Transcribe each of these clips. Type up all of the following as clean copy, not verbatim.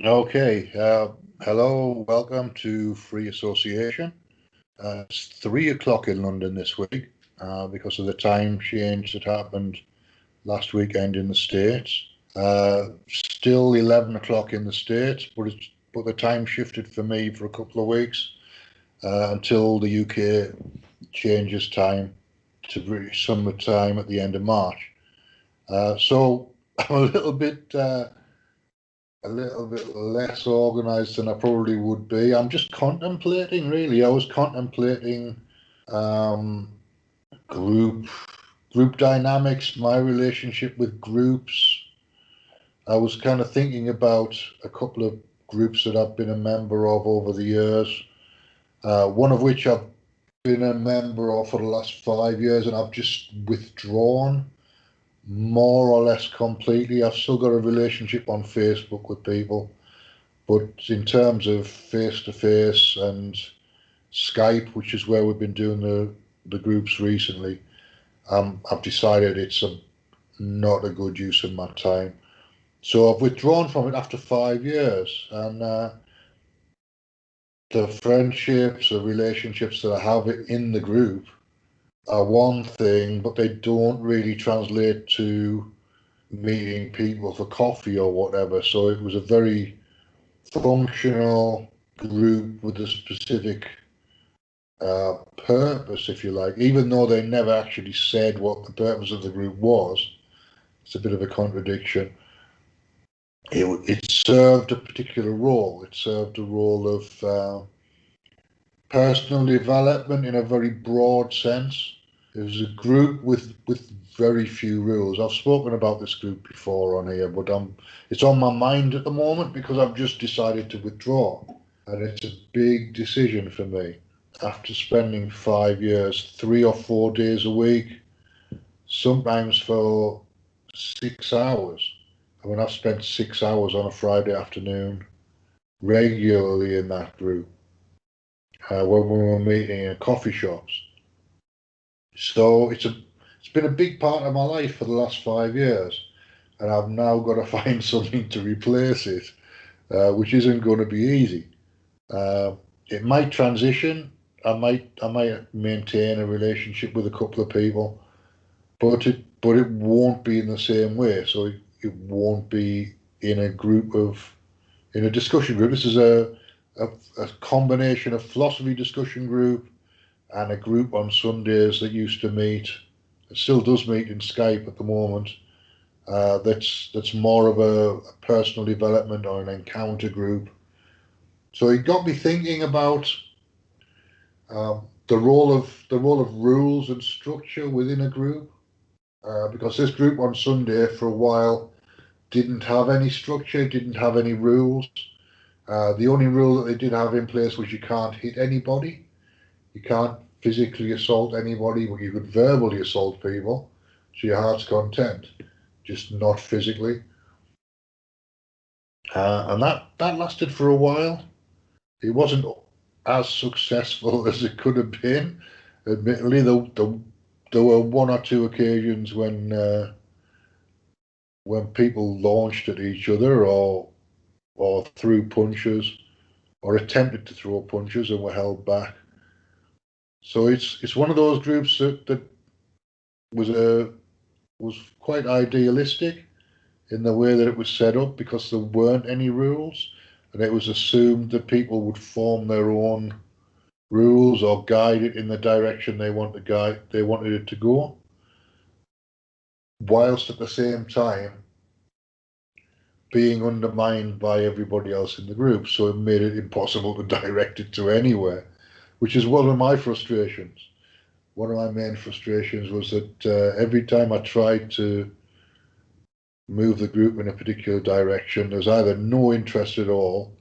Okay, hello, welcome to Free Association. It's 3 o'clock in London this week because of the time change that happened last weekend in the States. Still 11 o'clock in the States, but the time shifted for me for a couple of weeks until the UK changes time to summertime at the end of March. So I'm a little bit less organized than I probably would be. I'm just contemplating, really. I was contemplating um, group group dynamics, my relationship with groups. I was kind of thinking about a couple of groups that I've been a member of over the years. One of which I've been a member of for the last 5 years, and I've just withdrawn more or less completely. I've still got a relationship on Facebook with people. But in terms of face to face and Skype, which is where we've been doing the groups recently, I've decided not a good use of my time. So I've withdrawn from it after 5 years, and the friendships, the relationships that I have in the group are one thing, but they don't really translate to meeting people for coffee or whatever. So it was a very functional group with a specific purpose, if you like, even though they never actually said what the purpose of the group was. It's a bit of a contradiction. It served a particular role. It served a role of personal development in a very broad sense. It was a group with very few rules. I've spoken about this group before on here, but it's on my mind at the moment because I've just decided to withdraw, and it's a big decision for me. After spending 5 years, 3 or 4 days a week, sometimes for 6 hours. I mean, I've spent 6 hours on a Friday afternoon regularly in that group when we were meeting in coffee shops. So it's been a big part of my life for the last 5 years, and I've now got to find something to replace it, which isn't going to be easy. Uh, it might transition. I might maintain a relationship with a couple of people, but it won't be in the same way. So it won't be in a group of in a discussion group. This is a, a combination of philosophy discussion group and a group on Sundays that used to meet. It still does meet in Skype at the moment. That's more of a personal development or an encounter group. So it got me thinking about the role of rules and structure within a group. Because this group on Sunday for a while didn't have any structure, didn't have any rules. The only rule that they did have in place was you can't hit anybody, you can't physically assault anybody, but you could verbally assault people to your heart's content, just not physically. And that lasted for a while. It wasn't as successful as it could have been. Admittedly, there were one or two occasions when people launched at each other or threw punches or attempted to throw punches and were held back. So it's one of those groups that was a was quite idealistic in the way that it was set up because there weren't any rules, and it was assumed that people would form their own rules or guide it in the direction they wanted it to go, whilst at the same time being undermined by everybody else in the group. So it made it impossible to direct it to anywhere, which is one of my frustrations. One of my main frustrations was that every time I tried to move the group in a particular direction, there's either no interest at all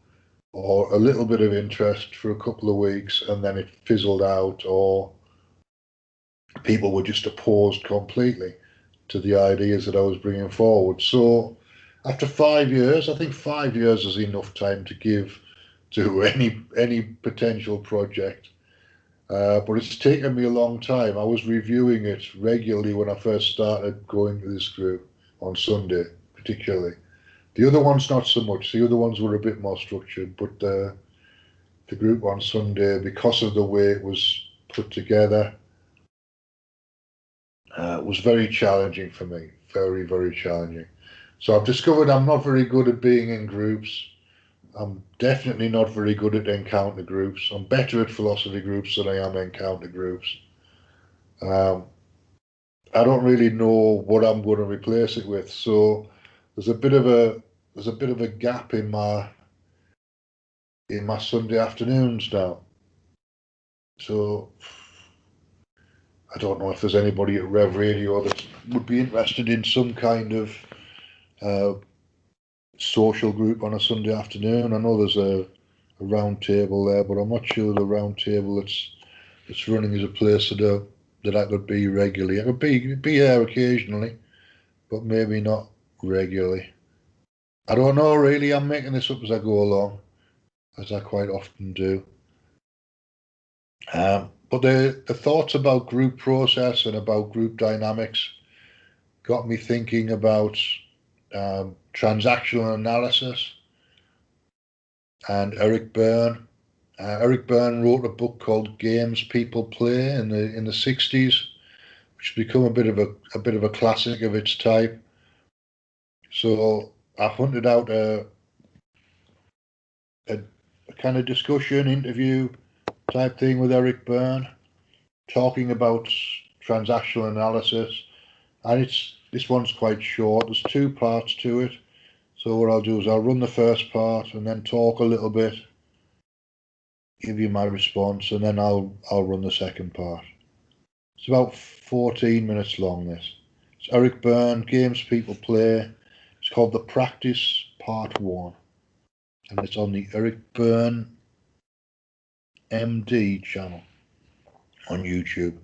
or a little bit of interest for a couple of weeks and then it fizzled out, or people were just opposed completely to the ideas that I was bringing forward. So after 5 years, I think 5 years is enough time to give to any potential project. But it's taken me a long time. I was reviewing it regularly when I first started going to this group on Sunday, particularly. The other ones not so much. The other ones were a bit more structured, but the group on Sunday, because of the way it was put together, was very challenging for me. Very, very challenging. So I've discovered I'm not very good at being in groups. I'm definitely not very good at encounter groups. I'm better at philosophy groups than I am encounter groups. Um, I don't really know what I'm going to replace it with. So there's a bit of a gap in my Sunday afternoons now. So I don't know if there's anybody at Rev Radio that would be interested in some kind of uh, social group on a Sunday afternoon. I know there's a round table there, but I'm not sure the round table that's running is a place that I could be regularly. I could be there occasionally, but maybe not regularly. I don't know really. I'm making this up as I go along, as I quite often do. But the thoughts about group process and about group dynamics got me thinking about transactional analysis and Eric Berne. Eric Berne wrote a book called Games People Play in the 60s, which has become a bit of a classic of its type. So I hunted out a kind of discussion interview type thing with Eric Berne, talking about transactional analysis, and this one's quite short. There's two parts to it. So what I'll do is I'll run the first part and then talk a little bit, give you my response, and then I'll run the second part. It's about 14 minutes long, this. It's Eric Berne, Games People Play. It's called The Practice Part 1. And it's on the Eric Berne MD channel on YouTube.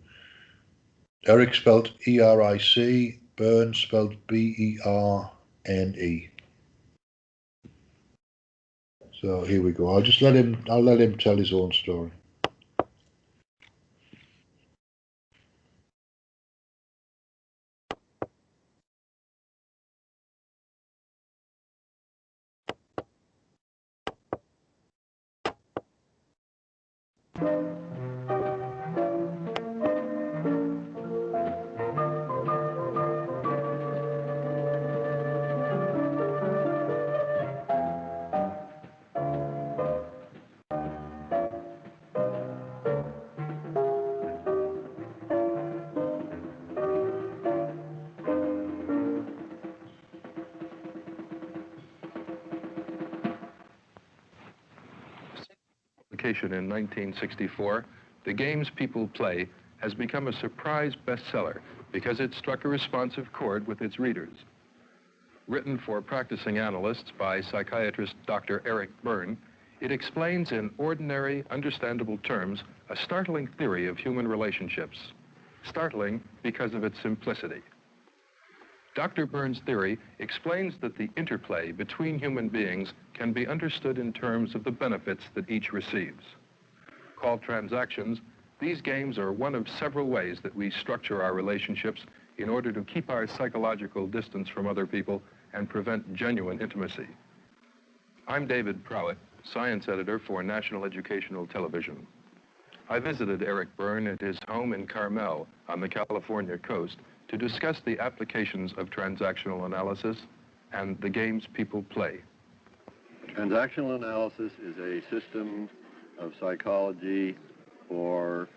Eric spelled E-R-I-C, Berne spelled B-E-R-N-E. So here we go. I'll let him tell his own story. In 1964, The Games People Play has become a surprise bestseller because it struck a responsive chord with its readers. Written for practicing analysts by psychiatrist Dr. Eric Berne, it explains in ordinary, understandable terms a startling theory of human relationships. Startling because of its simplicity. Dr. Berne's theory explains that the interplay between human beings can be understood in terms of the benefits that each receives. Called transactions, these games are one of several ways that we structure our relationships in order to keep our psychological distance from other people and prevent genuine intimacy. I'm David Prowett, science editor for National Educational Television. I visited Eric Berne at his home in Carmel on the California coast to discuss the applications of transactional analysis and the games people play. Transactional analysis is a system of psychology for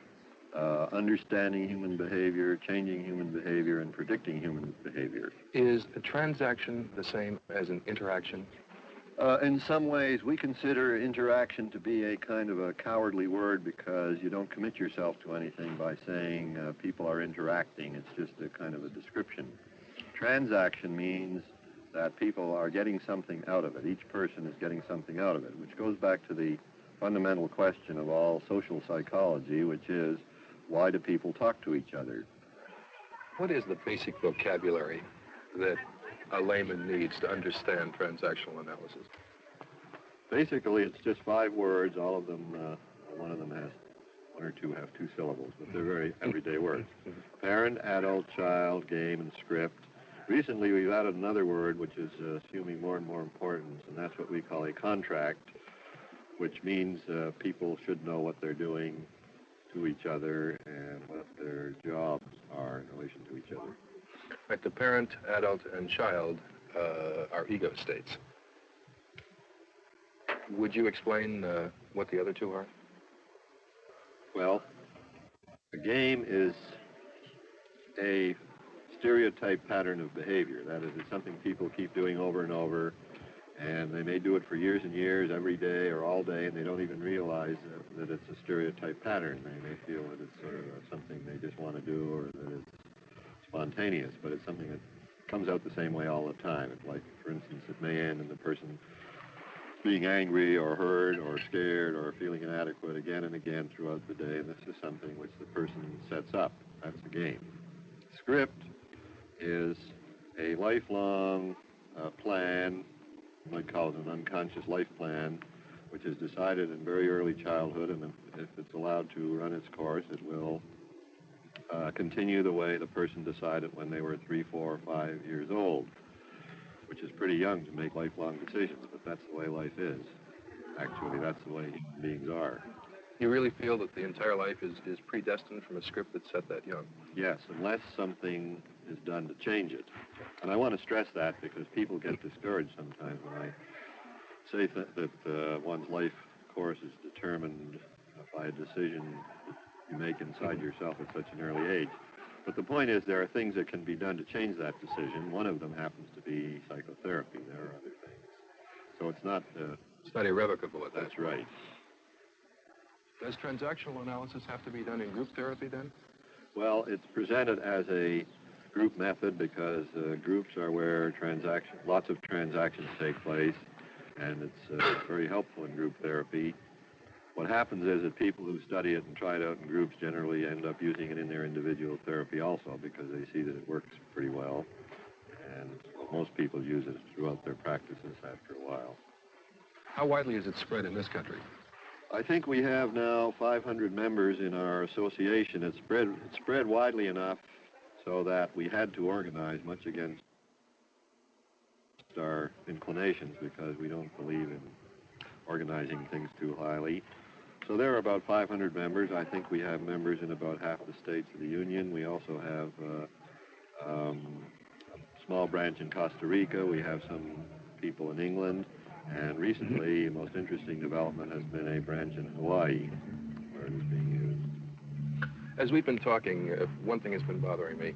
understanding human behavior, changing human behavior, and predicting human behavior. Is a transaction the same as an interaction? In some ways, we consider interaction to be a kind of a cowardly word because you don't commit yourself to anything by saying people are interacting. It's just a kind of a description. Transaction means that people are getting something out of it. Each person is getting something out of it, which goes back to the fundamental question of all social psychology, which is, why do people talk to each other? What is the basic vocabulary that a layman needs to understand transactional analysis? Basically, it's just 5 words. All of them, one of them has, 1 or 2 have 2 syllables, but they're very everyday words. Parent, adult, child, game, and script. Recently, we've added another word which is assuming more and more importance, and that's what we call a contract, which means people should know what they're doing to each other and what their jobs are in relation to each other. Right, the parent, adult, and child are ego states. Would you explain what the other two are? Well, a game is a stereotype pattern of behavior. That is, it's something people keep doing over and over, and they may do it for years and years, every day or all day, and they don't even realize that it's a stereotype pattern. They may feel that it's sort of something they just want to do, or that it's spontaneous, but it's something that comes out the same way all the time. It's like, for instance, it may end in the person being angry or hurt or scared or feeling inadequate again and again throughout the day, and this is something which the person sets up. That's the game. Script is a lifelong plan, you might call it an unconscious life plan, which is decided in very early childhood, and if it's allowed to run its course, it will continue the way the person decided when they were 3, 4, or 5 years old, which is pretty young to make lifelong decisions, but that's the way life is. Actually, that's the way human beings are. You really feel that the entire life is predestined from a script that's set that young? Yes, unless something is done to change it. And I want to stress that because people get discouraged sometimes when I say that one's life course is determined by a decision you make inside yourself at such an early age. But the point is there are things that can be done to change that decision. One of them happens to be psychotherapy. There are other things. So it's not... it's not irrevocable at that. That's right. Does transactional analysis have to be done in group therapy then? Well, it's presented as a group method because groups are where lots of transactions take place, and it's very helpful in group therapy. What happens is that people who study it and try it out in groups generally end up using it in their individual therapy also because they see that it works pretty well, and most people use it throughout their practices after a while. How widely is it spread in this country? I think we have now 500 members in our association. It's spread widely enough so that we had to organize much against our inclinations because we don't believe in organizing things too highly. So there are about 500 members. I think we have members in about half the states of the Union. We also have a small branch in Costa Rica. We have some people in England. And recently, the most interesting development has been a branch in Hawaii, where it is being used. As we've been talking, one thing has been bothering me.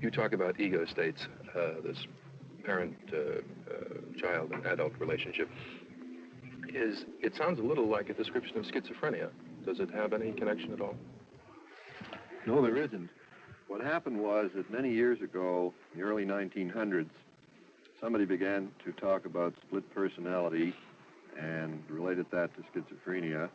You talk about ego states, this parent, child, and adult relationship. It sounds a little like a description of schizophrenia. Does it have any connection at all? No, there isn't. What happened was that many years ago, in the early 1900s, somebody began to talk about split personality and related that to schizophrenia,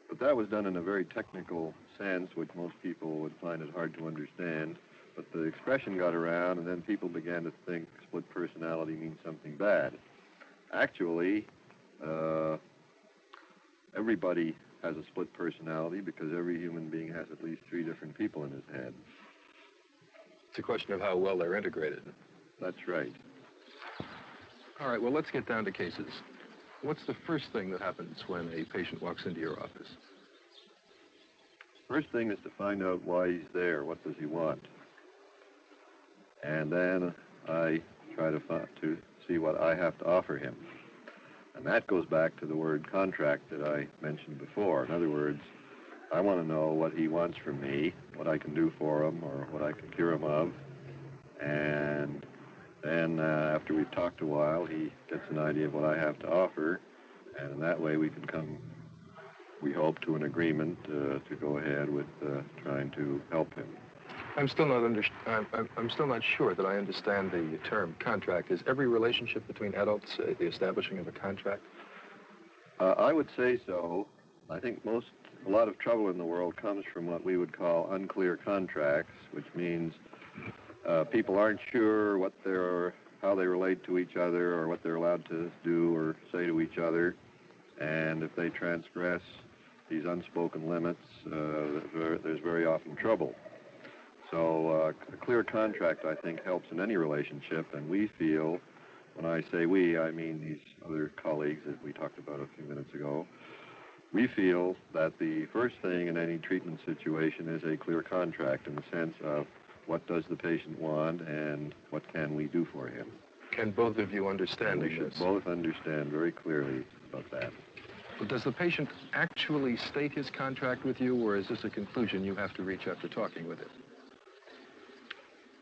but that was done in a very technical sense, which most people would find it hard to understand. But the expression got around, and then people began to think split personality means something bad. Actually, everybody has a split personality because every human being has at least 3 different people in his head. It's a question of how well they're integrated. That's right. All right, well, let's get down to cases. What's the first thing that happens when a patient walks into your office? First thing is to find out why he's there. What does he want? And then I try to see what I have to offer him. And that goes back to the word contract that I mentioned before. In other words, I want to know what he wants from me, what I can do for him, or what I can cure him of. And then after we've talked a while, he gets an idea of what I have to offer, and in that way we can come, we hope, to an agreement to go ahead with trying to help him. I'm still not sure that I understand the term contract. Is every relationship between adults the establishing of a contract? I would say so. I think a lot of trouble in the world comes from what we would call unclear contracts, which means people aren't sure how they relate to each other or what they're allowed to do or say to each other. And if they transgress these unspoken limits, there's very often trouble. So a clear contract, I think, helps in any relationship, and we feel, when I say we, I mean these other colleagues that we talked about a few minutes ago, we feel that the first thing in any treatment situation is a clear contract in the sense of what does the patient want and what can we do for him. Can both of you understand We should this? both understand very clearly about that. But does the patient actually state his contract with you, or is this a conclusion you have to reach after talking with him?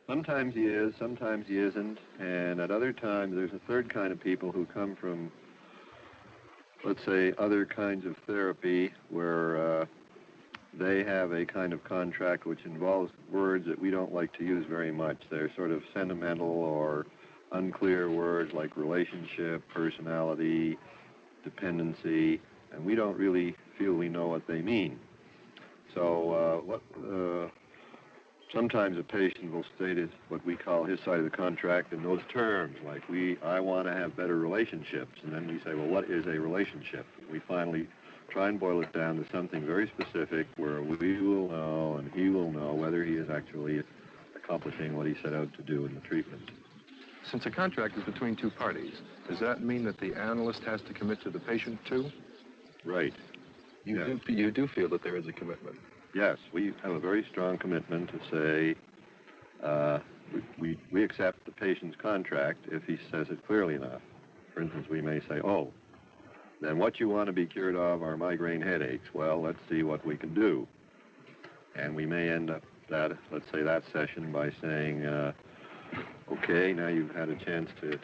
Sometimes he is, sometimes he isn't, and at other times there's a third kind of people who come from, let's say, other kinds of therapy where they have a kind of contract which involves words that we don't like to use very much. They're sort of sentimental or unclear words like relationship, personality, dependency, and we don't really feel we know what they mean. So sometimes a patient will state it, what we call his side of the contract in those terms, like I want to have better relationships. And then we say, well, what is a relationship? We finally try and boil it down to something very specific where we will know and he will know whether he is actually accomplishing what he set out to do in the treatment. Since a contract is between two parties, does that mean that the analyst has to commit to the patient too? Right. You do feel that there is a commitment? Yes, we have a very strong commitment to say we accept the patient's contract if he says it clearly enough. For instance, we may say, oh, then what you want to be cured of are migraine headaches. Well, let's see what we can do. And we may end up let's say that session by saying, okay, now you've had a chance to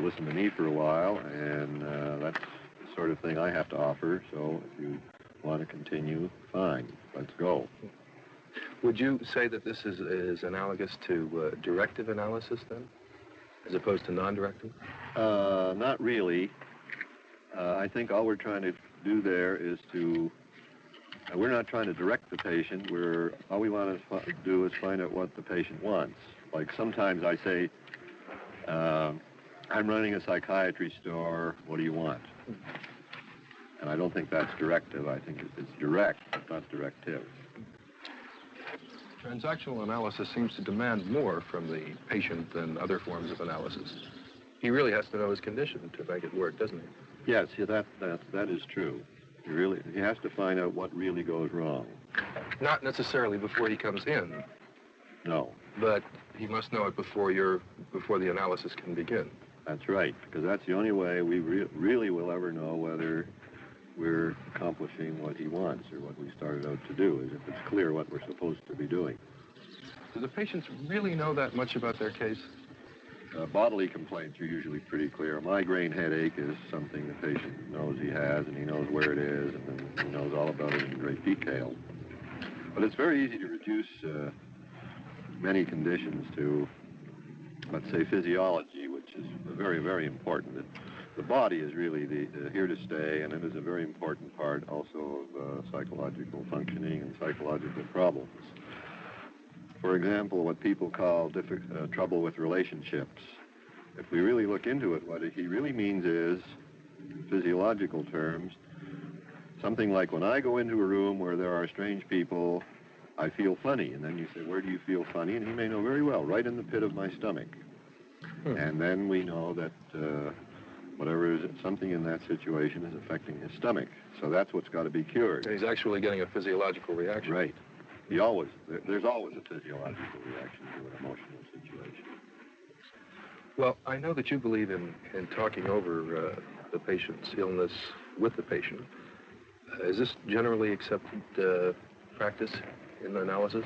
listen to me for a while, and that's the sort of thing I have to offer. So if you want to continue, fine, let's go. Would you say that this is analogous to directive analysis then, as opposed to non-directive? Not really. I think all we're trying to do there is we're not trying to direct the patient. All we want to do is find out what the patient wants. Like sometimes I say, I'm running a psychiatry store, what do you want? And I don't think that's directive. I think it's direct, but not directive. Transactional analysis seems to demand more from the patient than other forms of analysis. He really has to know his condition to make it work, doesn't he? Yes, that is true. He has to find out what really goes wrong. Not necessarily before he comes in. No. But he must know it before the analysis can begin. That's right, because that's the only way we really will ever know whether we're accomplishing what he wants or what we started out to do, is if it's clear what we're supposed to be doing. Do the patients really know that much about their case? Bodily complaints are usually pretty clear. A migraine headache is something the patient knows he has, and he knows where it is, and then he knows all about it in great detail. But it's very easy to reduce many conditions to, let's say, physiology, which is very, very important. The body is really here to stay, and it is a very important part also of psychological functioning and psychological problems. For example, what people call trouble with relationships. If we really look into it, what he really means is, in physiological terms, something like when I go into a room where there are strange people, I feel funny. And then you say, where do you feel funny? And he may know very well, right in the pit of my stomach. And then we know that something in that situation is affecting his stomach. So that's what's got to be cured. And he's actually getting a physiological reaction. Right. There's always a physiological reaction to an emotional situation. Well, I know that you believe in talking over the patient's illness with the patient. Is this generally accepted practice in analysis?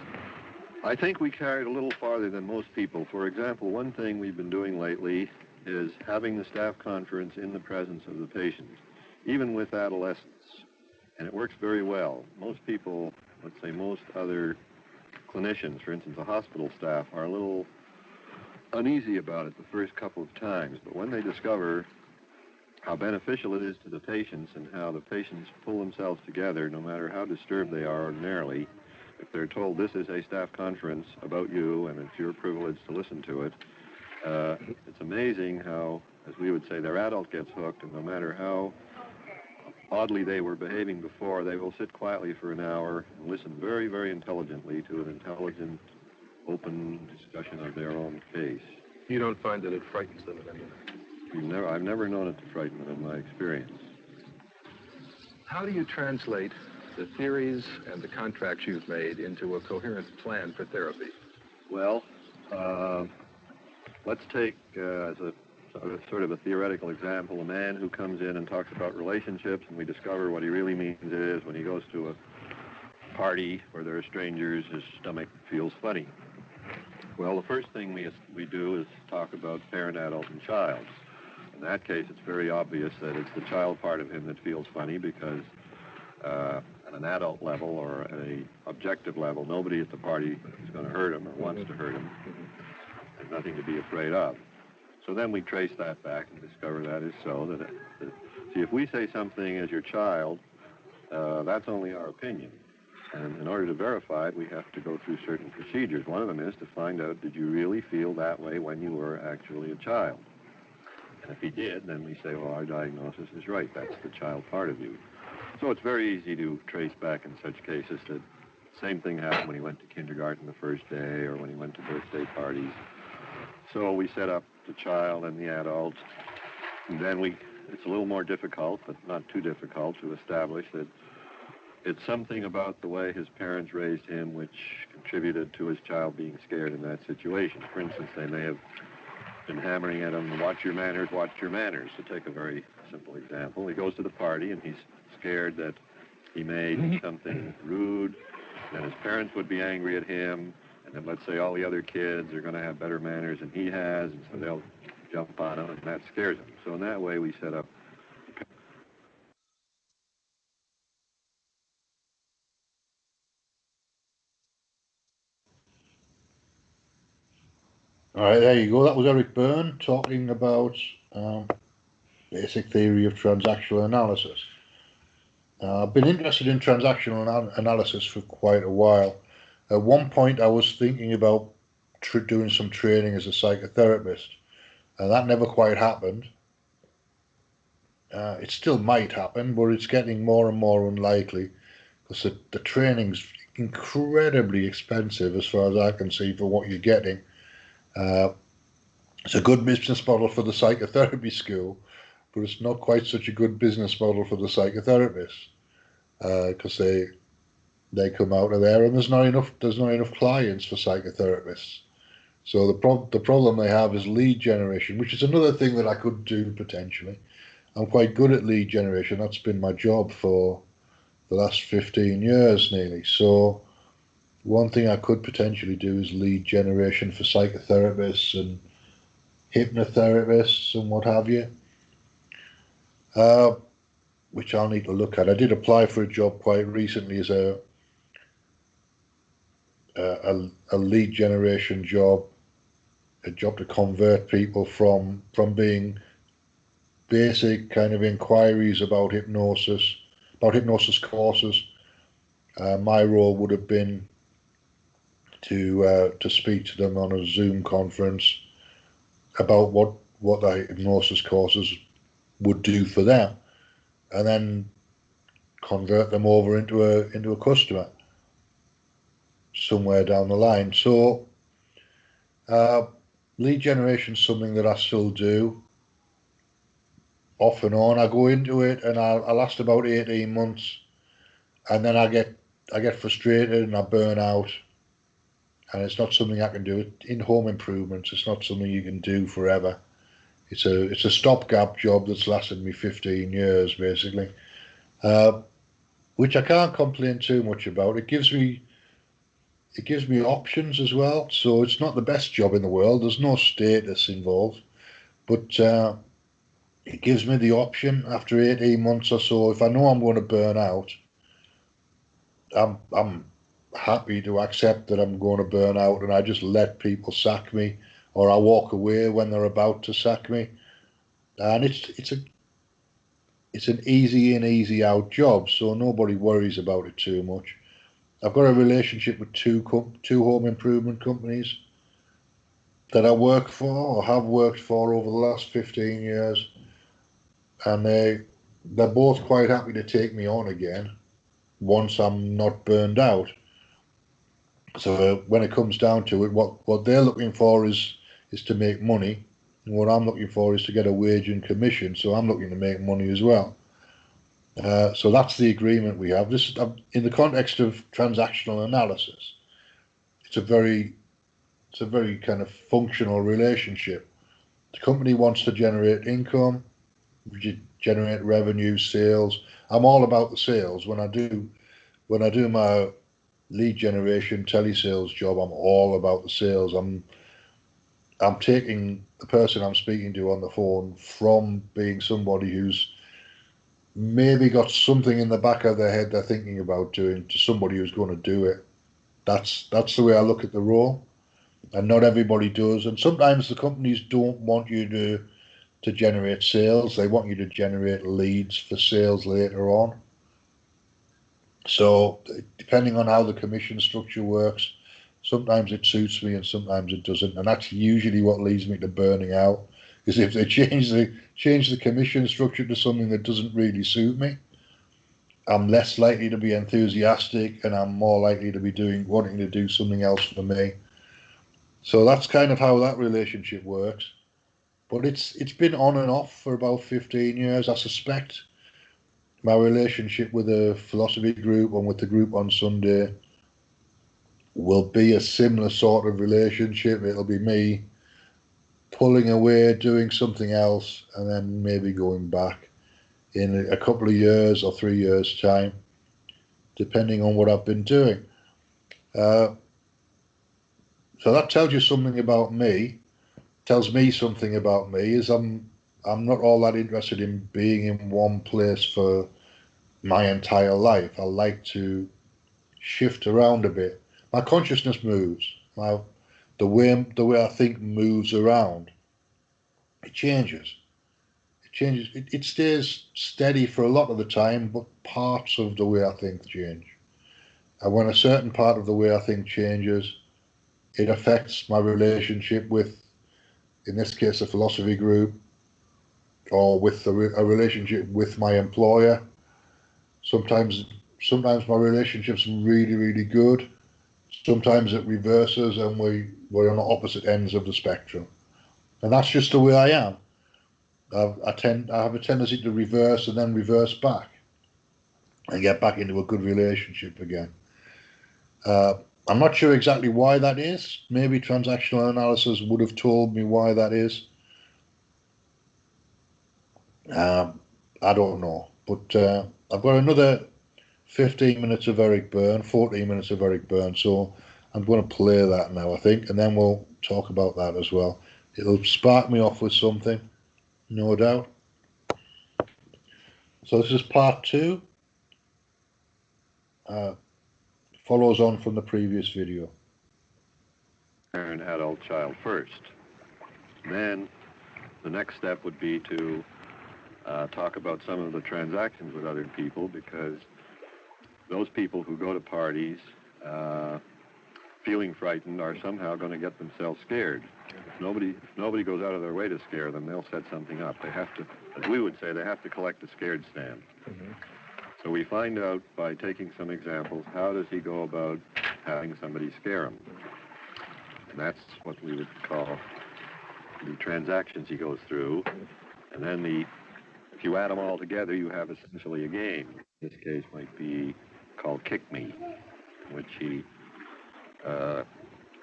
I think we carry it a little farther than most people. For example, one thing we've been doing lately is having the staff conference in the presence of the patient, even with adolescents. And it works very well. Most people, let's say most other clinicians, for instance, the hospital staff, are a little uneasy about it the first couple of times. But when they discover how beneficial it is to the patients and how the patients pull themselves together, no matter how disturbed they are ordinarily, if they're told this is a staff conference about you and it's your privilege to listen to it, it's amazing how, as we would say, their adult gets hooked, and no matter how oddly they were behaving before, they will sit quietly for an hour and listen very, very intelligently to an intelligent open discussion of their own case. You don't find that it frightens them in any way? I've never known it to frighten them in my experience. How do you translate the theories and the contracts you've made into a coherent plan for therapy? Well, let's take as a sort of a theoretical example, a man who comes in and talks about relationships, and we discover what he really means is when he goes to a party where there are strangers, his stomach feels funny. Well, the first thing we do is talk about parent, adult, and child. In that case, it's very obvious that it's the child part of him that feels funny because at an adult level or at an objective level, nobody at the party is going to hurt him or wants to hurt him. There's nothing to be afraid of. So then we trace that back and discover that is so. See, if we say something as your child, that's only our opinion. And in order to verify it, we have to go through certain procedures. One of them is to find out, did you really feel that way when you were actually a child? And if he did, then we say, well, our diagnosis is right. That's the child part of you. So it's very easy to trace back in such cases that the same thing happened when he went to kindergarten the first day or when he went to birthday parties. So we set up the child and the adult, and then it's a little more difficult, but not too difficult, to establish that it's something about the way his parents raised him which contributed to his child being scared in that situation. For instance, they may have been hammering at him, watch your manners, to take a very simple example. He goes to the party and he's scared that he may do something rude, that his parents would be angry at him, and then let's say all the other kids are going to have better manners than he has, and so they'll jump on him, and that scares him. So in that way, we set up. All right, there you go. That was Eric Berne talking about basic theory of transactional analysis. I've been interested in transactional analysis for quite a while. At one point, I was thinking about doing some training as a psychotherapist, and that never quite happened. It still might happen, but it's getting more and more unlikely because the training's incredibly expensive as far as I can see for what you're getting. It's a good business model for the psychotherapy school, but it's not quite such a good business model for the psychotherapists because they come out of there and there's not enough clients for psychotherapists. So the problem they have is lead generation, which is another thing that I could do potentially. I'm quite good at lead generation. That's been my job for the last 15 years nearly. So one thing I could potentially do is lead generation for psychotherapists and hypnotherapists and what have you, which I'll need to look at. I did apply for a job quite recently as a lead generation job, a job to convert people from being basic kind of inquiries about hypnosis courses. My role would have been to speak to them on a Zoom conference about what the hypnosis courses would do for them, and then convert them over into a customer somewhere down the line. So lead generation is something that I still do off and on. I go into it and I last about 18 months, and then I get frustrated and I burn out, and it's not something I can do. In home improvements, it's not something you can do forever. It's a stopgap job that's lasted me 15 years basically, which I can't complain too much about. It gives me options as well. So it's not the best job in the world. There's no status involved, but it gives me the option after 18 months or so. If I know I'm going to burn out, I'm happy to accept that I'm going to burn out, and I just let people sack me, or I walk away when they're about to sack me. And it's an easy in, easy out job, so nobody worries about it too much. I've got a relationship with two home improvement companies that I work for or have worked for over the last 15 years, and they're both quite happy to take me on again once I'm not burned out, So when it comes down to it, what they're looking for is to make money, and what I'm looking for is to get a wage and commission. So I'm looking to make money as well. So that's the agreement we have. This in the context of transactional analysis. It's a very kind of functional relationship. The company wants to generate income, generate revenue, sales. I'm all about the sales. When I do my lead generation telesales job, I'm all about the sales. I'm taking the person I'm speaking to on the phone from being somebody who's maybe got something in the back of their head they're thinking about doing to somebody who's going to do it. That's the way I look at the role, and not everybody does. And sometimes the companies don't want you to generate sales. They want you to generate leads for sales later on. So depending on how the commission structure works, sometimes it suits me and sometimes it doesn't. And that's usually what leads me to burning out. Is if they change the commission structure to something that doesn't really suit me, I'm less likely to be enthusiastic and I'm more likely to be wanting to do something else for me. So that's kind of how that relationship works. But it's been on and off for about 15 years. I suspect my relationship with the philosophy group and with the group on Sunday will be a similar sort of relationship. It'll be me pulling away, doing something else, and then maybe going back in a couple of years or 3 years' time, depending on what I've been doing. Uh, so that tells you something about me. Tells me something about me is I'm not all that interested in being in one place for my entire life. I like to shift around a bit. My consciousness moves. The way I think moves around. It changes. It changes. It stays steady for a lot of the time, but parts of the way I think change. And when a certain part of the way I think changes, it affects my relationship with, in this case, a philosophy group, or with a relationship with my employer. Sometimes, sometimes my relationship's really, really good. Sometimes it reverses, and we're on the opposite ends of the spectrum. And that's just the way I am. I have a tendency to reverse and then reverse back and get back into a good relationship again. Uh, I'm not sure exactly why that is. Maybe transactional analysis would have told me why that is. I don't know. But I've got another 15 minutes of Eric Berne, 14 minutes of Eric Berne. So I'm going to play that now, I think, and then we'll talk about that as well. It'll spark me off with something, no doubt. So this is part two. Follows on from the previous video. An adult child first. Then the next step would be to talk about some of the transactions with other people, because those people who go to parties feeling frightened are somehow going to get themselves scared. If nobody goes out of their way to scare them, they'll set something up. They have to, as we would say, they have to collect a scared stand. Mm-hmm. So we find out by taking some examples, how does he go about having somebody scare him? And that's what we would call the transactions he goes through. And then if you add them all together, you have essentially a game. This case might be called Kick Me, in which he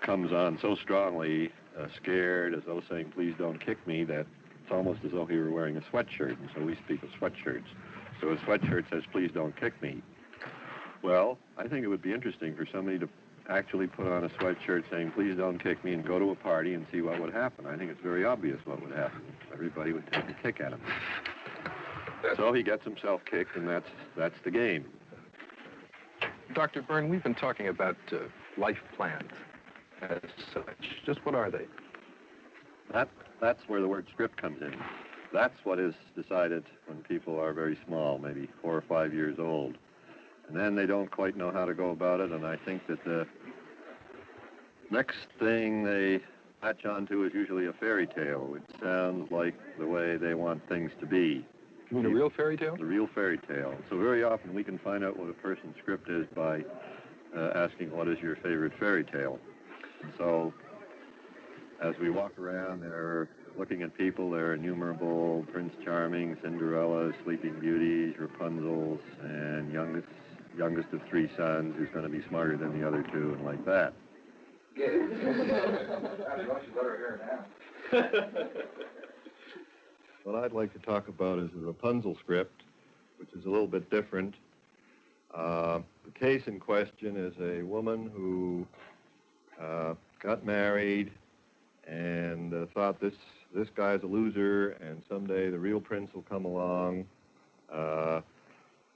comes on so strongly, scared, as though saying, please don't kick me, that it's almost as though he were wearing a sweatshirt, and so we speak of sweatshirts. So a sweatshirt says, please don't kick me. Well, I think it would be interesting for somebody to actually put on a sweatshirt saying, please don't kick me, and go to a party and see what would happen. I think it's very obvious what would happen. Everybody would take a kick at him. So he gets himself kicked, and that's the game. Dr. Berne, we've been talking about life plans as such. Just what are they? That's where the word script comes in. That's what is decided when people are very small, maybe 4 or 5 years old. And then they don't quite know how to go about it, and I think that the next thing they latch onto is usually a fairy tale, which sounds like the way they want things to be. You mean a real fairy tale? The real fairy tale. So very often we can find out what a person's script is by asking what is your favorite fairy tale. And so as we walk around, they're looking at people. There are innumerable Prince Charming, Cinderella, Sleeping Beauties, Rapunzels, and youngest of three sons who's going to be smarter than the other two, and like that. What I'd like to talk about is the Rapunzel script, which is a little bit different. The case in question is a woman who got married and thought this guy's a loser, and someday the real prince will come along.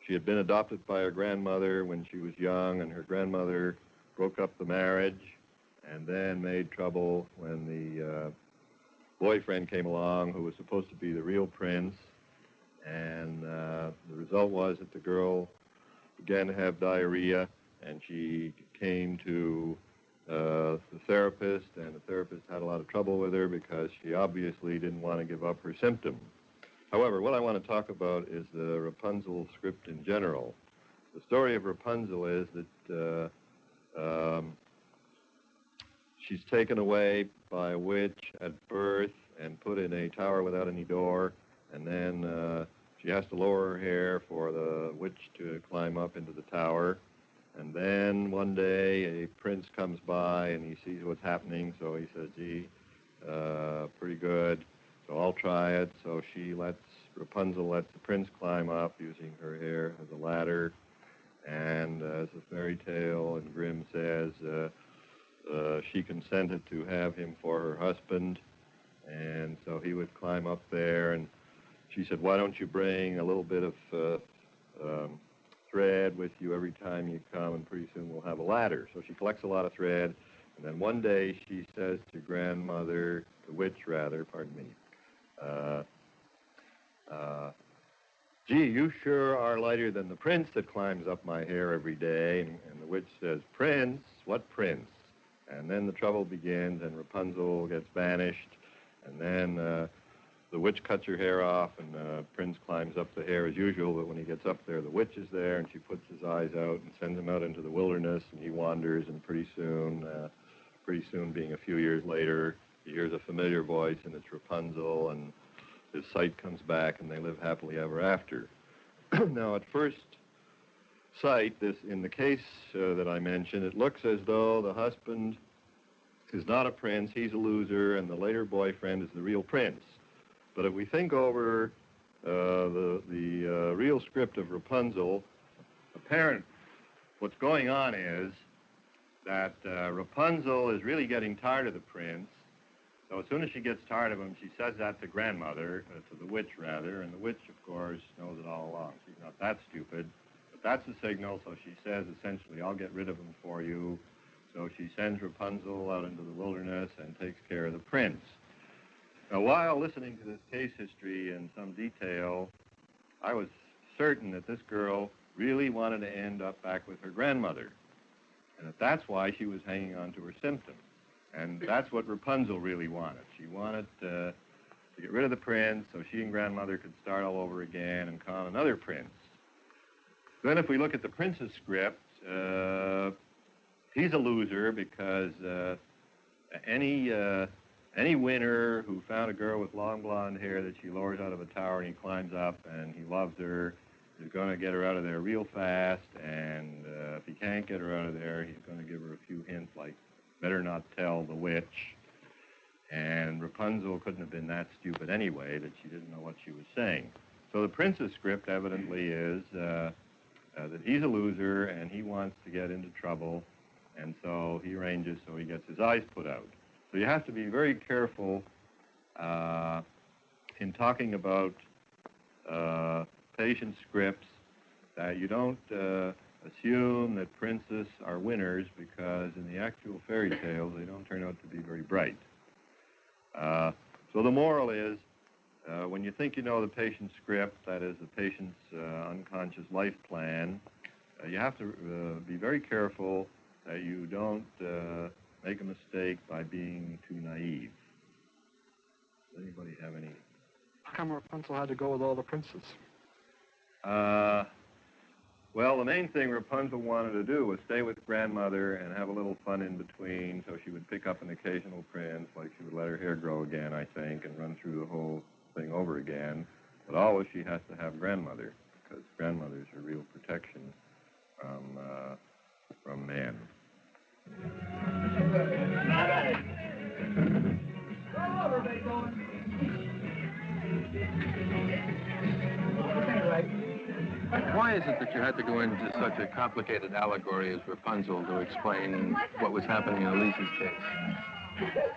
She had been adopted by her grandmother when she was young, and her grandmother broke up the marriage and then made trouble when the boyfriend came along who was supposed to be the real prince. And the result was that the girl began to have diarrhea, and she came to the therapist, and the therapist had a lot of trouble with her because she obviously didn't want to give up her symptom. However, what I want to talk about is the Rapunzel script in general. The story of Rapunzel is that she's taken away by a witch at birth and put in a tower without any door, and then she has to lower her hair for the witch to climb up into the tower. And then one day a prince comes by and he sees what's happening, so he says, gee, pretty good, so I'll try it. So Rapunzel lets the prince climb up using her hair as a ladder. And as the fairy tale in Grimm says, she consented to have him for her husband. And so he would climb up there, and she said, why don't you bring a little bit of thread with you every time you come, and pretty soon we'll have a ladder. So she collects a lot of thread, and then one day she says to grandmother, the witch rather, pardon me, gee, you sure are lighter than the prince that climbs up my hair every day. And the witch says, prince? What prince? And then the trouble begins, and Rapunzel gets banished, and then the witch cuts her hair off, and Prince climbs up the hair as usual, but when he gets up there, the witch is there, and she puts his eyes out and sends him out into the wilderness, and he wanders, and pretty soon, being a few years later, he hears a familiar voice, and it's Rapunzel, and his sight comes back, and they live happily ever after. Now, at first sight, in the case that I mentioned, it looks as though the husband is not a prince, he's a loser, and the later boyfriend is the real prince. But if we think over the real script of Rapunzel, what's going on is that Rapunzel is really getting tired of the prince. So as soon as she gets tired of him, she says that to grandmother, to the witch rather, and the witch, of course, knows it all along. She's not that stupid, but that's the signal. So she says, essentially, I'll get rid of him for you. So she sends Rapunzel out into the wilderness and takes care of the prince. Now, while listening to this case history in some detail, I was certain that this girl really wanted to end up back with her grandmother, and that's why she was hanging on to her symptom. And that's what Rapunzel really wanted. She wanted to get rid of the prince so she and grandmother could start all over again and con another prince. Then if we look at the prince's script, he's a loser because any winner who found a girl with long blonde hair that she lowers out of a tower and he climbs up and he loves her is going to get her out of there real fast, and if he can't get her out of there, he's going to give her a few hints like, better not tell the witch. And Rapunzel couldn't have been that stupid anyway that she didn't know what she was saying. So the prince's script evidently is that he's a loser and he wants to get into trouble, and so he arranges so he gets his eyes put out. So you have to be very careful in talking about patient scripts that you don't assume that princes are winners, because in the actual fairy tales they don't turn out to be very bright. So the moral is, when you think you know the patient's script, that is the patient's unconscious life plan, you have to be very careful that you don't make a mistake by being too naive. Does anybody have any? How come Rapunzel had to go with all the princes? Well, the main thing Rapunzel wanted to do was stay with grandmother and have a little fun in between, so she would pick up an occasional prince, like she would let her hair grow again, I think, and run through the whole thing over again. But always she has to have grandmother, because grandmother's her real protection from man. Why is it that you had to go into such a complicated allegory as Rapunzel to explain what was happening in Elise's case?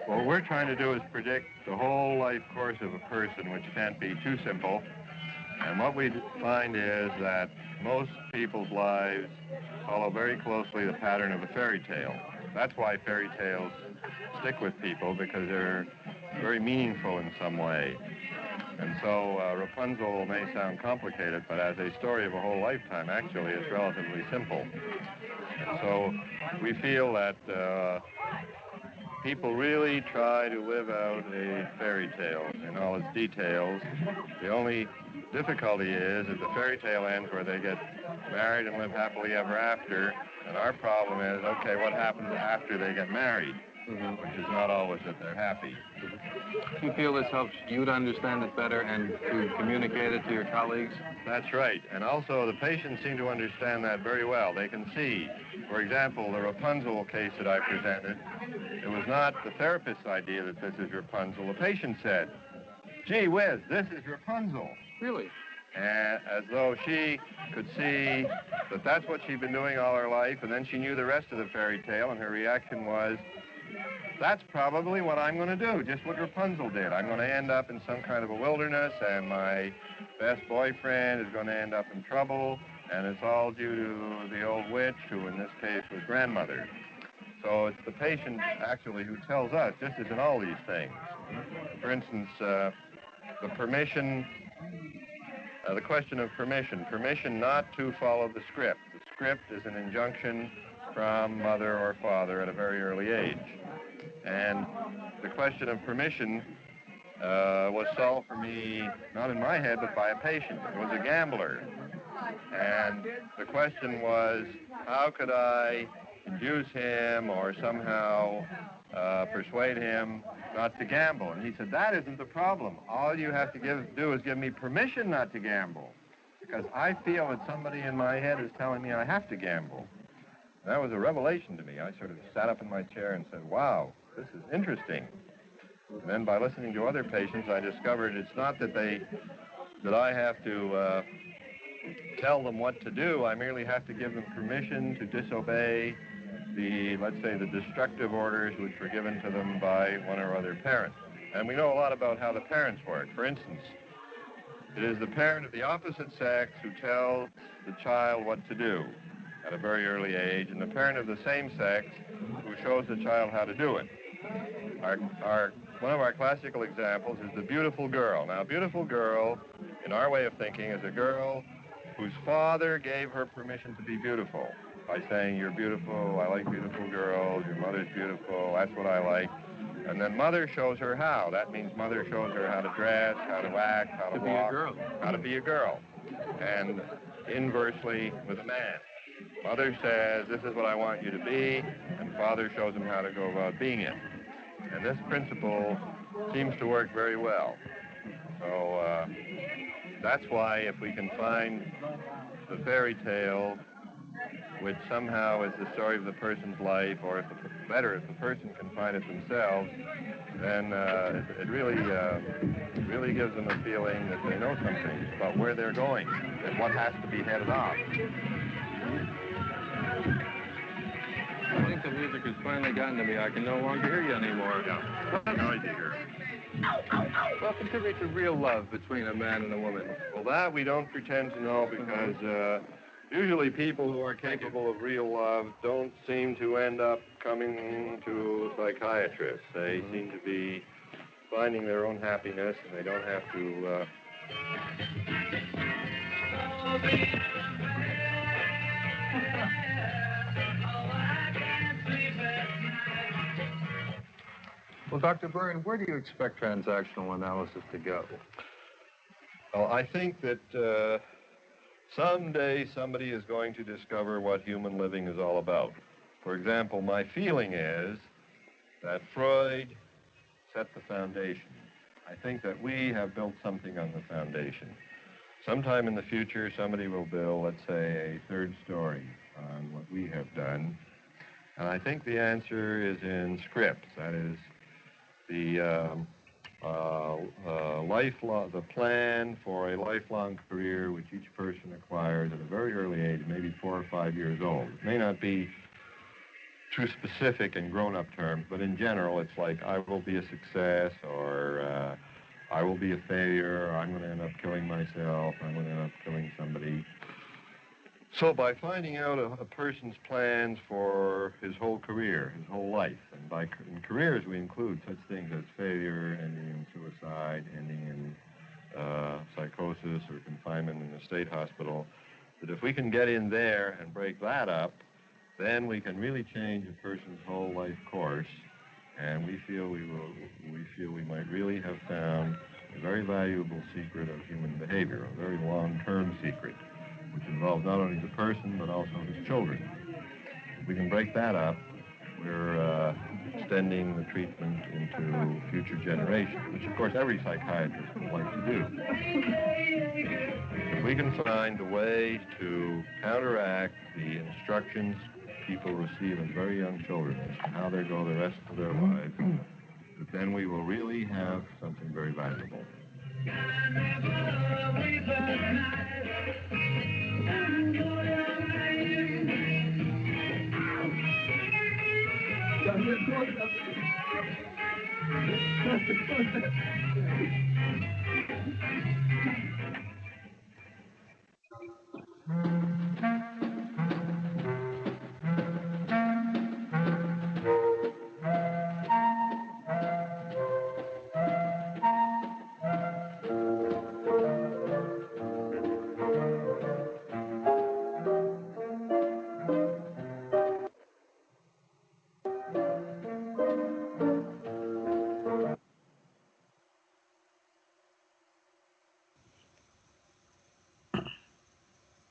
What we're trying to do is predict the whole life course of a person, which can't be too simple. And what we find is that most people's lives follow very closely the pattern of a fairy tale. That's why fairy tales stick with people, because they're very meaningful in some way. And so Rapunzel may sound complicated, but as a story of a whole lifetime, actually, it's relatively simple. And so we feel that people really try to live out a fairy tale in all its details. The only difficulty is if the fairy tale ends where they get married and live happily ever after, and our problem is, okay, what happens after they get married? Which is not always that they're happy. Do you feel this helps you to understand it better and to communicate it to your colleagues? That's right. And also the patients seem to understand that very well. They can see, for example, the Rapunzel case that I presented, it was not the therapist's idea that this is Rapunzel. The patient said, gee whiz, this is Rapunzel. Really? As though she could see that that's what she'd been doing all her life, and then she knew the rest of the fairy tale, and her reaction was, that's probably what I'm going to do, just what Rapunzel did. I'm going to end up in some kind of a wilderness, and my best boyfriend is going to end up in trouble, and it's all due to the old witch, who in this case was grandmother. So it's the patient, actually, who tells us, just as in all these things. For instance, the question of permission not to follow the script. The script is an injunction from mother or father at a very early age. And the question of permission was solved for me, not in my head, but by a patient. It was a gambler. And the question was, how could I induce him or somehow persuade him not to gamble? And he said, that isn't the problem. All you have to do is give me permission not to gamble, because I feel that somebody in my head is telling me I have to gamble. And that was a revelation to me. I sort of sat up in my chair and said, wow, this is interesting. And then by listening to other patients, I discovered it's not that I have to tell them what to do. I merely have to give them permission to disobey let's say, the destructive orders which were given to them by one or other parent. And we know a lot about how the parents work. For instance, it is the parent of the opposite sex who tells the child what to do at a very early age, and the parent of the same sex who shows the child how to do it. One of our classical examples is the beautiful girl. Now, a beautiful girl, in our way of thinking, is a girl whose father gave her permission to be beautiful by saying, you're beautiful, I like beautiful girls, your mother's beautiful, that's what I like. And then mother shows her how. That means mother shows her how to dress, how to act, how to walk. Be a girl. How to be a girl. And inversely with a man. Mother says, this is what I want you to be, and father shows him how to go about being it. And this principle seems to work very well. So that's why if we can find the fairy tale, which somehow is the story of the person's life, or if the person can find it themselves, then it really gives them a feeling that they know something about where they're going and what has to be headed off. I think the music has finally gotten to me. I can no longer hear you anymore. Yeah, noisy here. What contributes to real love between a man and a woman? Well, that we don't pretend to know, because usually people who are capable of real love don't seem to end up coming to psychiatrists. They seem to be finding their own happiness, and they don't have to... Well, Dr. Berne, where do you expect transactional analysis to go? Well, I think that Someday somebody is going to discover what human living is all about. For example, my feeling is that Freud set the foundation. I think that we have built something on the foundation. Sometime in the future, somebody will build, let's say, a third story on what we have done. And I think the answer is in scripts. That is, the the plan for a lifelong career which each person acquires at a very early age, maybe 4 or 5 years old. It may not be too specific in grown-up terms, but in general, it's like, I will be a success, or I will be a failure, or I'm going to end up killing myself, I'm going to end up killing somebody. So by finding out a person's plans for his whole career, his whole life, and by in careers we include such things as failure, ending in suicide, ending in psychosis or confinement in a state hospital, that if we can get in there and break that up, then we can really change a person's whole life course, and we feel we might really have found a very valuable secret of human behavior, a very long-term secret, which involves not only the person, but also his children. If we can break that up, we're extending the treatment into future generations, which, of course, every psychiatrist would like to do. If we can find a way to counteract the instructions people receive as very young children as to how they go the rest of their lives, then we will really have something very valuable.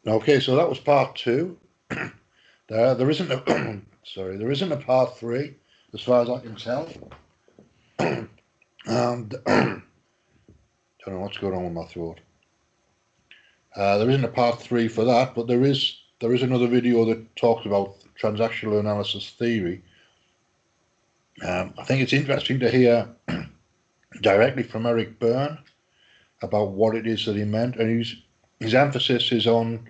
Okay, so that was part 2. There isn't a there isn't a part 3, as far as I can tell. And don't know what's going on with my throat. There isn't a part 3 for that, but there is another video that talks about transactional analysis theory. I think it's interesting to hear directly from Eric Berne about what it is that he meant, and his emphasis is on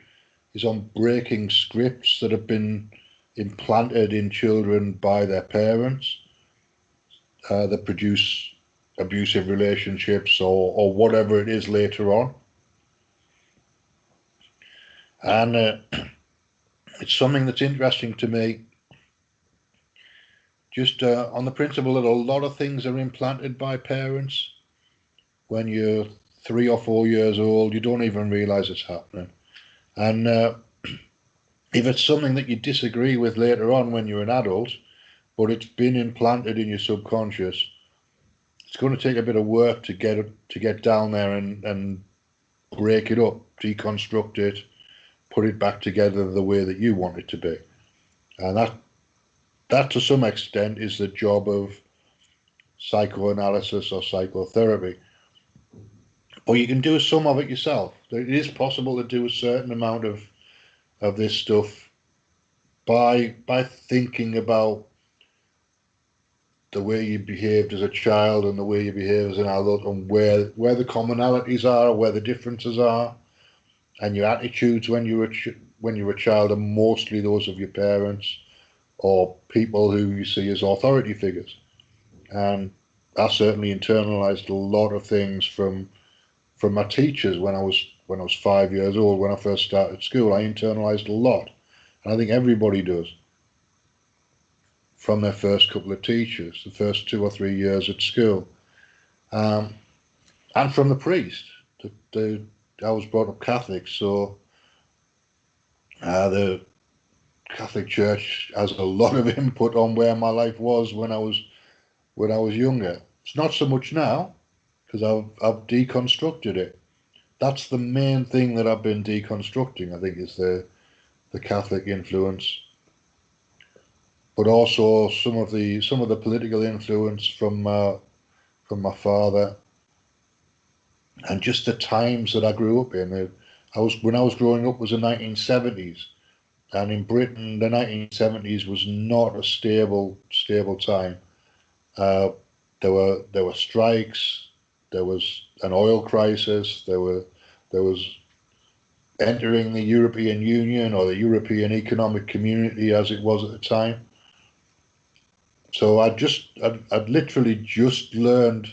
breaking scripts that have been implanted in children by their parents that produce abusive relationships or whatever it is later on. And it's something that's interesting to me, just on the principle that a lot of things are implanted by parents. When you're 3 or 4 years old, you don't even realize it's happening. And if it's something that you disagree with later on when you're an adult, but it's been implanted in your subconscious, it's going to take a bit of work to get down there and break it up, deconstruct it, put it back together the way that you want it to be. And that to some extent is the job of psychoanalysis or psychotherapy. But you can do some of it yourself. It is possible to do a certain amount of this stuff by thinking about the way you behaved as a child and the way you behave as an adult, and where the commonalities are, where the differences are, and your attitudes when you were a child are mostly those of your parents or people who you see as authority figures. And I certainly internalized a lot of things from my teachers when I was 5 years old. When I first started school, I internalized a lot, and I think everybody does, from their first couple of teachers, the first 2 or 3 years at school, and from the priest. I was brought up Catholic, so the Catholic Church has a lot of input on where my life was when I was younger. It's not so much now, because I've deconstructed it. that's the main thing that I've been deconstructing. I think is the Catholic influence, but also some of the political influence from my father, and just the times that I grew up in. When I was growing up was the 1970s, and in Britain the 1970s was not a stable time. Uh, there were strikes, there was an oil crisis, there was entering the European Union or the European Economic Community as it was at the time. So I'd literally just learned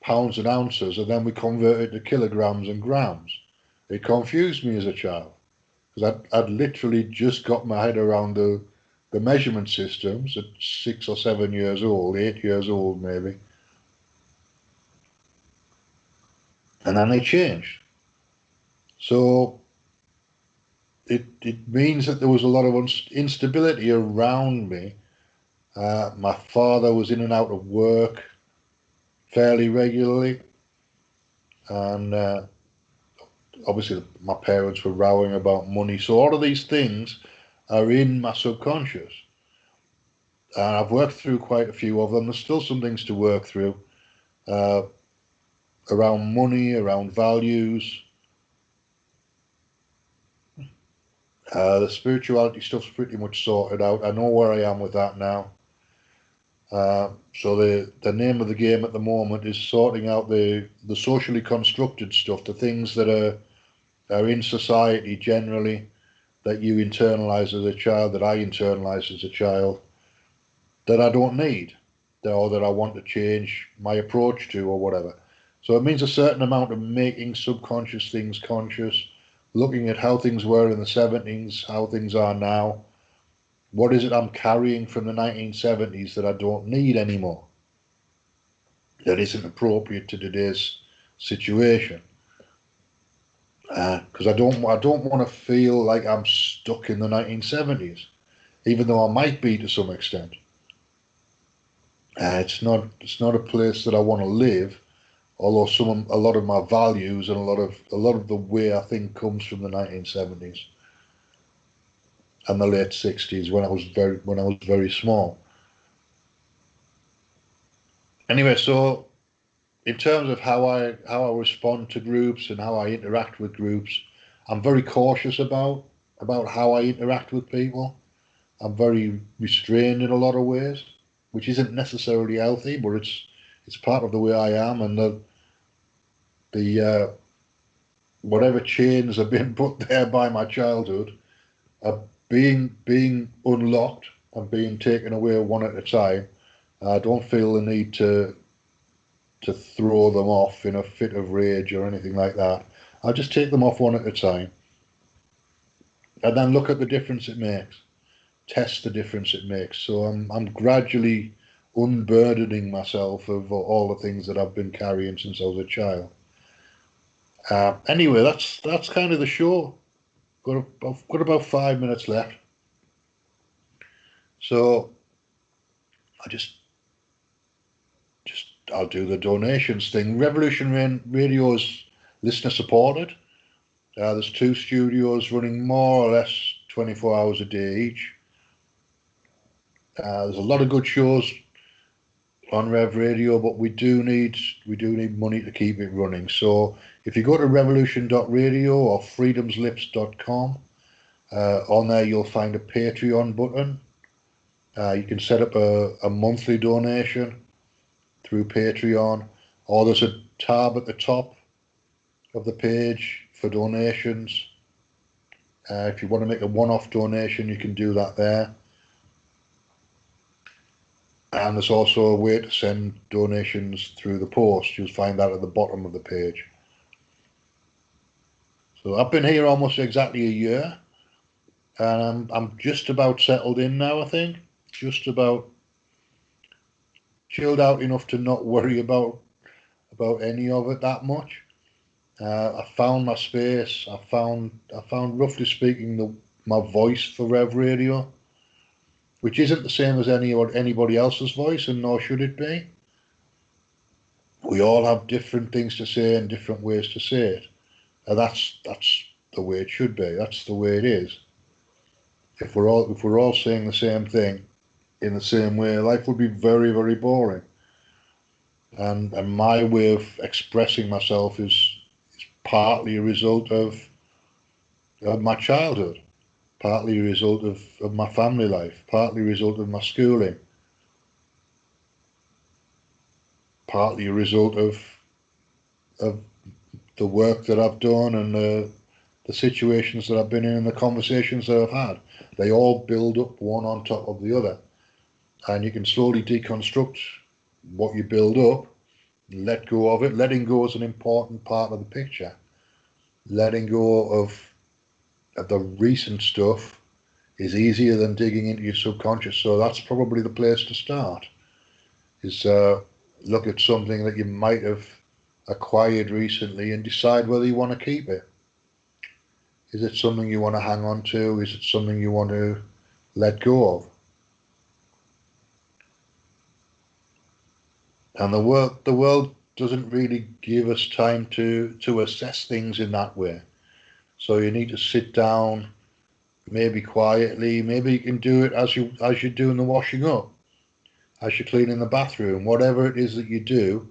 pounds and ounces, and then we converted to kilograms and grams. It confused me as a child because I'd literally just got my head around the measurement systems at 6 or 7 years old, 8 years old maybe, and then they changed. So it means that there was a lot of instability around me. My father was in and out of work fairly regularly, and obviously my parents were rowing about money. So all of these things are in my subconscious, and I've worked through quite a few of them. There's still some things to work through uh, around money, around values. The spirituality stuff's pretty much sorted out. I know where I am with that now. So the name of the game at the moment is sorting out the socially constructed stuff, the things that are in society generally that you internalize as a child, that I internalized as a child, that I don't need, or that I want to change my approach to, or whatever. So it means a certain amount of making subconscious things conscious, looking at how things were in the 70s, how things are now. What is it I'm carrying from the 1970s that I don't need anymore? That isn't appropriate to today's situation. Because I don't want to feel like I'm stuck in the 1970s, even though I might be to some extent. It's not a place that I want to live. Although a lot of my values and a lot of the way I think comes from the 1970s and the late 60s when I was very small. Anyway, so in terms of how I respond to groups and how I interact with groups, I'm very cautious about how I interact with people. I'm very restrained in a lot of ways, which isn't necessarily healthy, but it's part of the way I am, and the whatever chains have been put there by my childhood are being unlocked and being taken away one at a time. I don't feel the need to throw them off in a fit of rage or anything like that. I'll just take them off one at a time and then look at the difference it makes, test the difference it makes. So I'm gradually unburdening myself of all the things that I've been carrying since I was a child. Anyway, that's kind of the show. I've got about 5 minutes left, so I just I'll do the donations thing. Revolution Radio is listener supported. There's 2 studios running more or less 24 hours a day each. There's a lot of good shows on Rev Radio, but we do need money to keep it running. So if you go to revolution.radio or freedomslips.com, on there you'll find a Patreon button. You can set up a monthly donation through Patreon, or there's a tab at the top of the page for donations. If you want to make a one-off donation, you can do that there. And there's also a way to send donations through the post. You'll find that at the bottom of the page. So I've been here almost exactly a year, and I'm just about settled in now, I think. Just about chilled out enough to not worry about any of it that much. I found my space. I found roughly speaking my voice for Rev Radio, which isn't the same as anybody else's voice, and nor should it be. We all have different things to say and different ways to say it. And that's the way it should be. That's the way it is. If we're all saying the same thing in the same way, life would be very, very boring. And my way of expressing myself is partly a result of my childhood, partly a result of my family life, partly a result of my schooling, partly a result of the work that I've done and the situations that I've been in and the conversations that I've had. They all build up one on top of the other. And you can slowly deconstruct what you build up, let go of it. Letting go is an important part of the picture. Letting go of the recent stuff is easier than digging into your subconscious. So that's probably the place to start, is look at something that you might have acquired recently and decide whether you want to keep it. Is it something you want to hang on to? Is it something you want to let go of? And the world doesn't really give us time to assess things in that way. So you need to sit down, maybe quietly. Maybe you can do it as you're doing the washing up, as you're cleaning the bathroom, whatever it is that you do.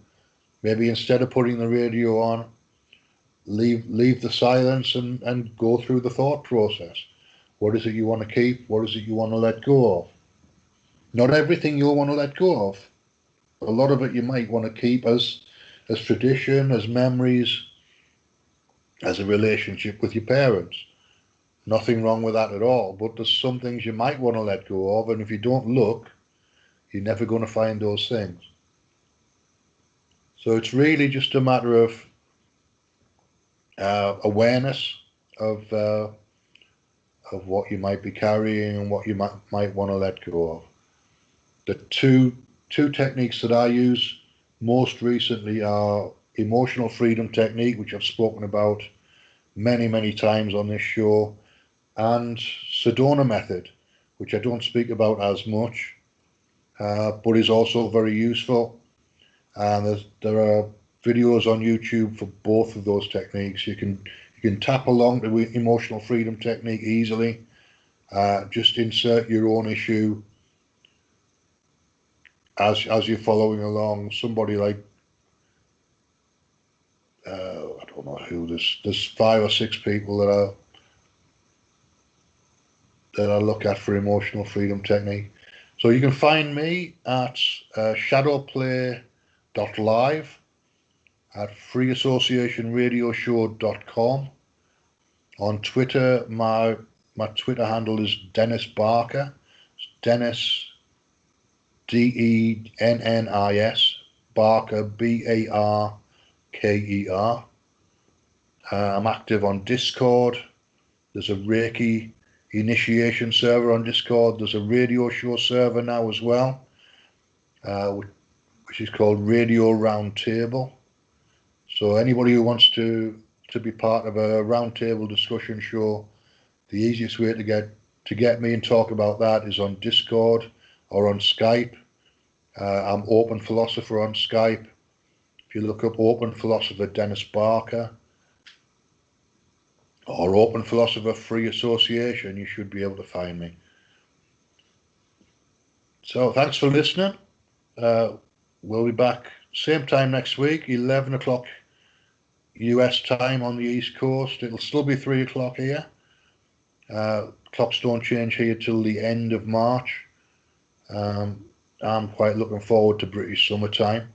Maybe instead of putting the radio on, leave the silence and go through the thought process. What is it you want to keep? What is it you want to let go of? Not everything you'll want to let go of. A lot of it you might want to keep as tradition, as memories, as a relationship with your parents. Nothing wrong with that at all. But there's some things you might want to let go of, and if you don't look, you're never going to find those things. So it's really just a matter of awareness of what you might be carrying and what you might want to let go of. The two techniques that I use most recently are emotional freedom technique, which I've spoken about many times on this show, and Sedona method, which I don't speak about as much, but is also very useful. And there are videos on YouTube for both of those techniques. You can tap along to emotional freedom technique easily. Just insert your own issue as you're following along. Somebody like I don't know who. There's 5 or 6 people that I look at for emotional freedom technique. So you can find me at shadowplay.live, at freeassociationradioshow.com. On Twitter, my Twitter handle is Dennis Barker. It's Dennis, DENNIS, Barker, BARKER. I'm active on Discord. There's a Reiki initiation server on Discord. There's a radio show server now as well, which is called Radio Roundtable. So anybody who wants to be part of a roundtable discussion show, the easiest way to get me and talk about that is on Discord or on Skype. I'm Open Philosopher on Skype. If you look up Open Philosopher Dennis Barker or Open Philosopher Free Association, you should be able to find me. So thanks for listening. We'll be back same time next week, 11 o'clock US time on the East Coast. It'll still be 3 o'clock here. Clocks don't change here till the end of March. I'm quite looking forward to British summertime,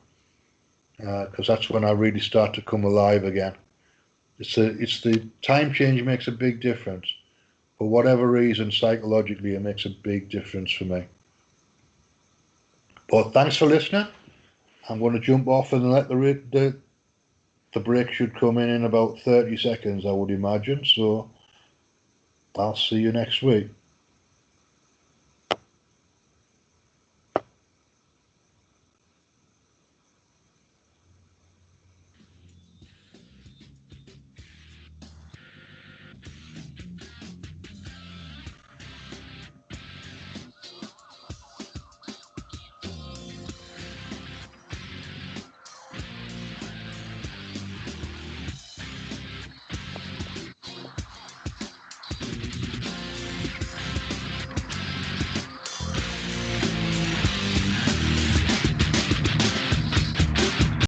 because that's when I really start to come alive again. It's the time change makes a big difference. For whatever reason, psychologically, it makes a big difference for me. But thanks for listening. I'm going to jump off and let the break should come in about 30 seconds, I would imagine. So I'll see you next week.